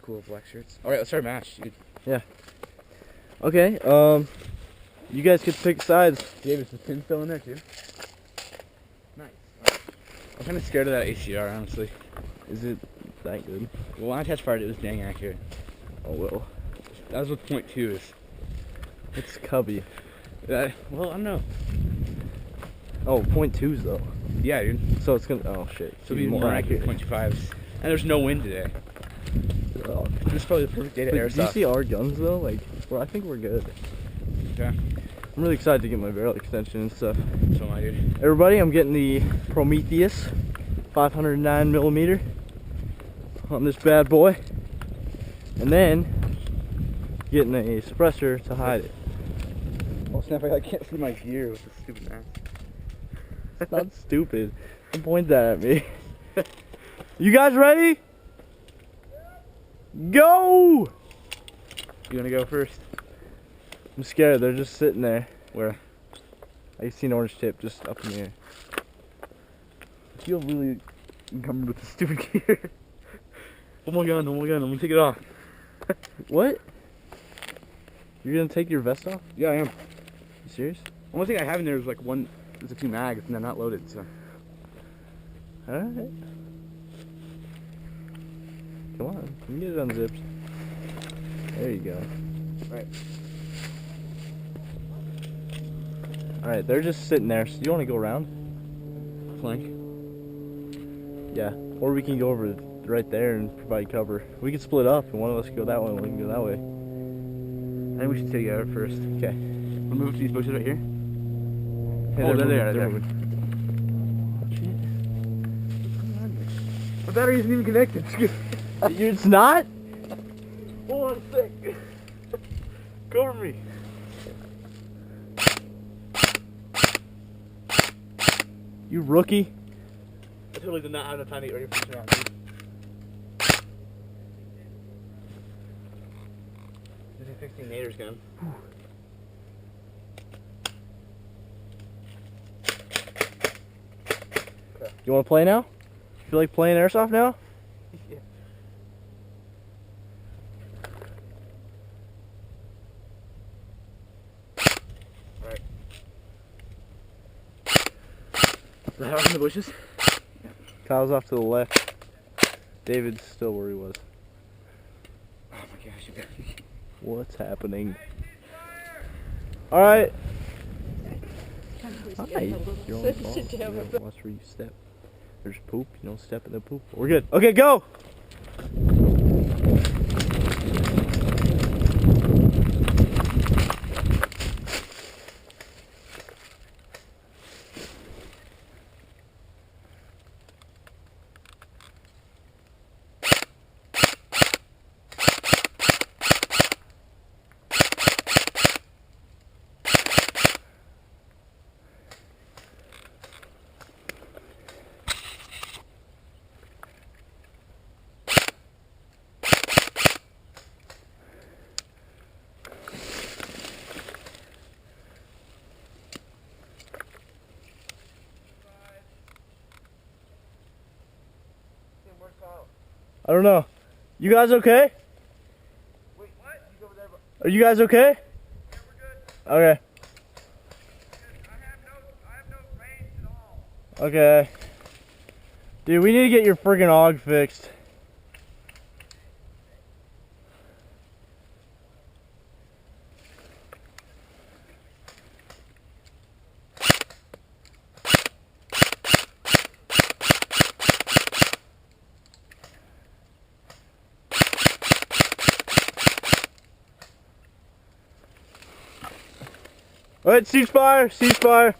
cool black shirts. All right, let's start a match, dude. Yeah. Okay. You guys get to pick sides. Davis, is Tim still in there too? Nice. I'm kind of scared of that HDR, honestly. Is it that good? Well, when I test fired, it was dang accurate. Oh well. That was what .2 is. It's cubby. Well, I don't know. Oh, .2s though. Yeah, dude. So it's gonna. Oh shit. So it'll be more accurate .25s. And there's no wind today. Oh. This is probably the perfect day to airsoft. Do you see our guns though? Like, well, I think we're good. Yeah. I'm really excited to get my barrel extension and stuff. So am I, dude. Everybody, I'm getting the Prometheus 509mm on this bad boy, and then getting a suppressor to hide it. Oh snap! I can't see my gear with this stupid mask. It's not stupid. Don't point that at me. You guys ready? Go! You wanna go first? I'm scared. They're just sitting there. Where? I see an orange tip just up in the air. I feel really encumbered with this stupid gear. Oh my god! I'm gonna take it off. What? You're gonna take your vest off? Yeah, I am. You serious? Only thing I have in there is like there's 2 mags and they're not loaded, so. Alright. Come on, you can get it unzipped. There you go. Right. Alright, they're just sitting there. So you want to go around? Flank. Yeah. Or we can go over right there and provide cover. We can split up, and one of us can go that way, and we can go that way. I think we should take it out first. Okay. We'll move to these bushes right here. Hey, Oh, there they are. they're There. moving. My battery isn't even connected. It's not? Hold on a sec. Cover me. You rookie? I totally did not have enough time to get ready for this round, dude. This is 16 Nader's gun. You want to play now? Feel like playing airsoft now? Yeah. Alright. The house in the bushes? Kyle's off to the left. David's still where he was. Oh my gosh, you got What's happening? Alright. Hi. You're on the ball. You gotta watch where you step. There's poop. You don't step in the poop. We're good. Okay, go! I don't know. You guys okay? Wait, what? He's over there, bro. Are you guys okay? Yeah, we're good. Okay. I have no range at all. Okay. Dude, we need to get your friggin' AUG fixed. Alright, ceasefire, ceasefire.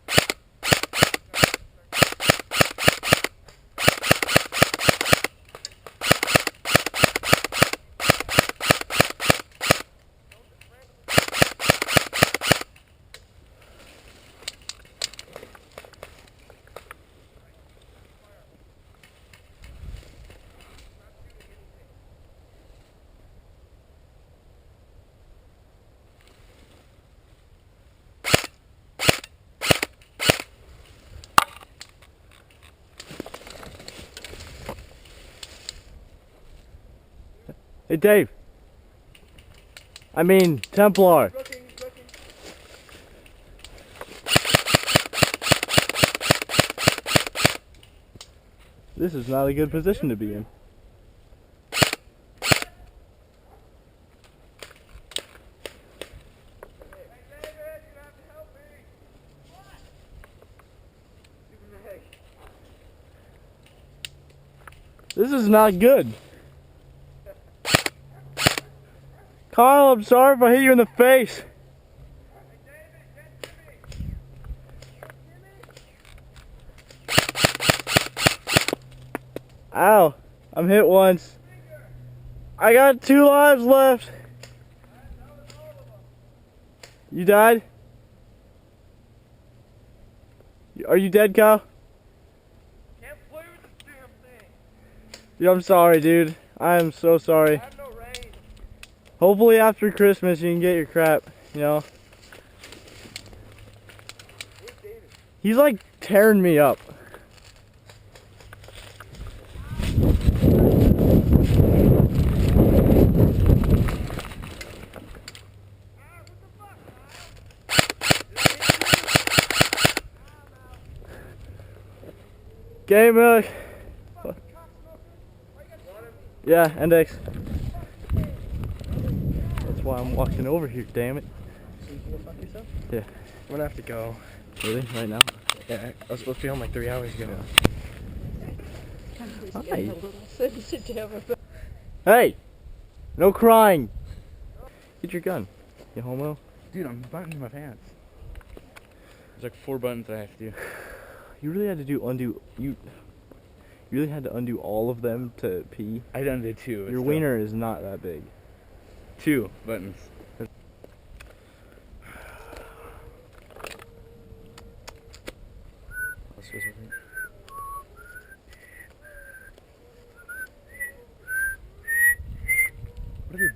Hey, Dave. I mean, Templar. This is not a good position to be in. This is not good. Kyle, I'm sorry if I hit you in the face. Ow, I'm hit once. I got 2 lives left. You died? Are you dead, Kyle? Can't play with this damn thing. Dude, I'm sorry, dude. I am so sorry. I have no range. Hopefully after Christmas you can get your crap, you know? Where's David? He's like tearing me up. Game milk. Yeah, index. That's why I'm walking over here, damn it. So you can go fuck yourself? Yeah. I'm gonna have to go. Really? Right now? Yeah, I was supposed to be home like 3 hours ago. Hi. Hey! No crying! Get your gun, you homo. Dude, I'm buttoning my pants. There's like 4 buttons I have to do. You really had to you really had to undo all of them to pee? I done did 2. Your wiener is not that big. 2 buttons. What are they